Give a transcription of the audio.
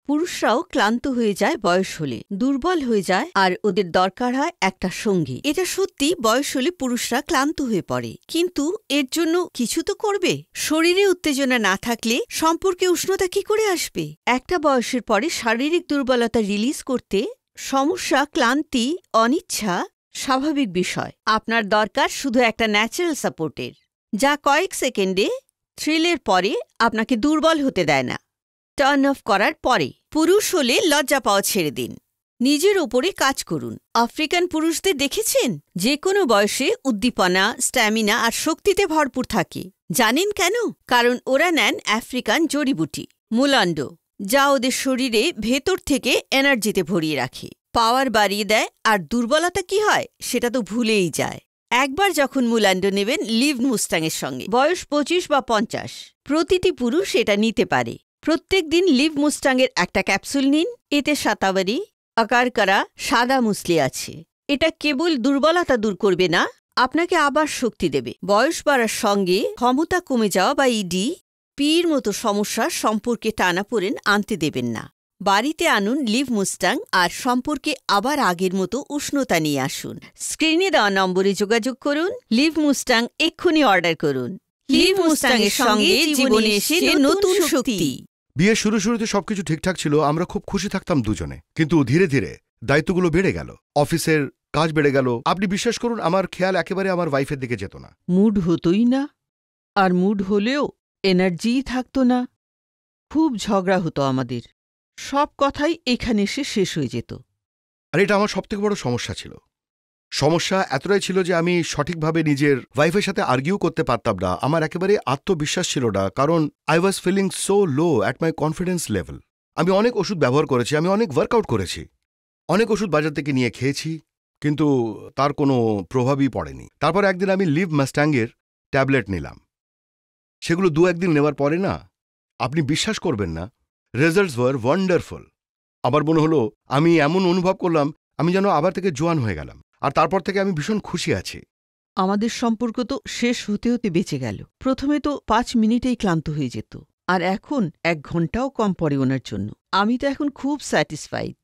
পুরুষরাও ক্লান্ত হয়ে যায় বয়স হলে, দুর্বল হয়ে যায়, আর ওদের দরকার হয় একটা সঙ্গী। এটা সত্যি, বয়স হলে পুরুষরা ক্লান্ত হয়ে পড়ে, কিন্তু এর জন্য কিছু তো করবে। শরীরে উত্তেজনা না থাকলে সম্পর্কে উষ্ণতা কি করে আসবে? একটা বয়সের পরে শারীরিক দুর্বলতা রিলিজ করতে সমস্যা, ক্লান্তি, অনিচ্ছা স্বাভাবিক বিষয়। আপনার দরকার শুধু একটা ন্যাচারাল সাপোর্টের, যা কয়েক সেকেন্ডে থ্রিলের পরে আপনাকে দুর্বল হতে দেয় না। টার্ন অফ করার পরে পুরুষ হলে লজ্জা পাওয়া ছেড়ে দিন, নিজের ওপরে কাজ করুন। আফ্রিকান পুরুষদের দেখেছেন? যে কোনো বয়সে উদ্দীপনা, স্ট্যামিনা আর শক্তিতে ভরপুর থাকে। জানেন কেন? কারণ ওরা নেন আফ্রিকান জড়িবুটি মুলান্ডো, যা ওদের শরীরে ভেতর থেকে এনার্জিতে ভরিয়ে রাখে, পাওয়ার বাড়িয়ে দেয়। আর দুর্বলতা কি হয় সেটা তো ভুলেই যায়। একবার যখন মুলান্ডো নেবেন লিভ মুস্টাংয়ের সঙ্গে, বয়স 25 বা 50, প্রতিটি পুরুষ এটা নিতে পারে। প্রত্যেক দিন লিভ মুস্টাংয়ের একটা ক্যাপসুল নিন। এতে শতাবরী, আকারকারা, সাদা মুসলি আছে। এটা কেবল দুর্বলতা দূর করবে না, আপনাকে আবার শক্তি দেবে। বয়স বাড়ার সঙ্গে ক্ষমতা কমে যাওয়া বা ইডি, পির মতো সমস্যার সম্পর্কে টানাপোড়েন আনতে দেবেন না। বাড়িতে আনুন লিভ মুস্টাং আর সম্পর্কে আবার আগের মতো উষ্ণতা নিয়ে আসুন। স্ক্রিনে দেওয়া নম্বরে যোগাযোগ করুন। লিভ মুস্টাং এক্ষুনি অর্ডার করুন। লিভ মুস্টাংয়ের সঙ্গে জীবনে এসে নতুন শক্তি। বিয়ের শুরুতে সবকিছু ঠিকঠাক ছিল, আমরা খুব খুশি থাকতাম দুজনে। কিন্তু ধীরে ধীরে দায়িত্বগুলো বেড়ে গেল, অফিসের কাজ বেড়ে গেল। আপনি বিশ্বাস করুন, আমার খেয়াল একেবারে আমার ওয়াইফের দিকে যেত না। মুড হতোই না, আর মুড হলেও এনার্জিই থাকতো না। খুব ঝগড়া হতো আমাদের, সব কথাই এখানে এসে শেষ হয়ে যেত। আর এটা আমার সবথেকে বড় সমস্যা ছিল। সমস্যা এতটাই ছিল যে আমি সঠিকভাবে নিজের ওয়াইফের সাথে আর্গিউ করতে পারতাম না। আমার একেবারে আত্মবিশ্বাস ছিল না, কারণ I was feeling so low at my confidence level. আমি অনেক ওষুধ ব্যবহার করেছি, আমি অনেক ওয়ার্কআউট করেছি, অনেক ওষুধ বাজার থেকে নিয়ে খেয়েছি, কিন্তু তার কোনো প্রভাবই পড়েনি। তারপর একদিন আমি লিভ মাস্ট্যাংয়ের ট্যাবলেট নিলাম। সেগুলো 2-1 দিন নেওয়ার পরে না, আপনি বিশ্বাস করবেন না, রেজাল্টস ওয়ার ওয়ান্ডারফুল। আমার মনে হলো, আমি এমন অনুভব করলাম আমি যেন আবার থেকে জোয়ান হয়ে গেলাম। আর তারপর থেকে আমি ভীষণ খুশি আছি। আমাদের সম্পর্ক তো শেষ হতে হতে বেঁচে গেল। প্রথমে তো 5 মিনিটেই ক্লান্ত হয়ে যেত, আর এখন 1 ঘন্টাও কম পড়ে ওনার জন্য। আমি তো এখন খুব স্যাটিসফাইড।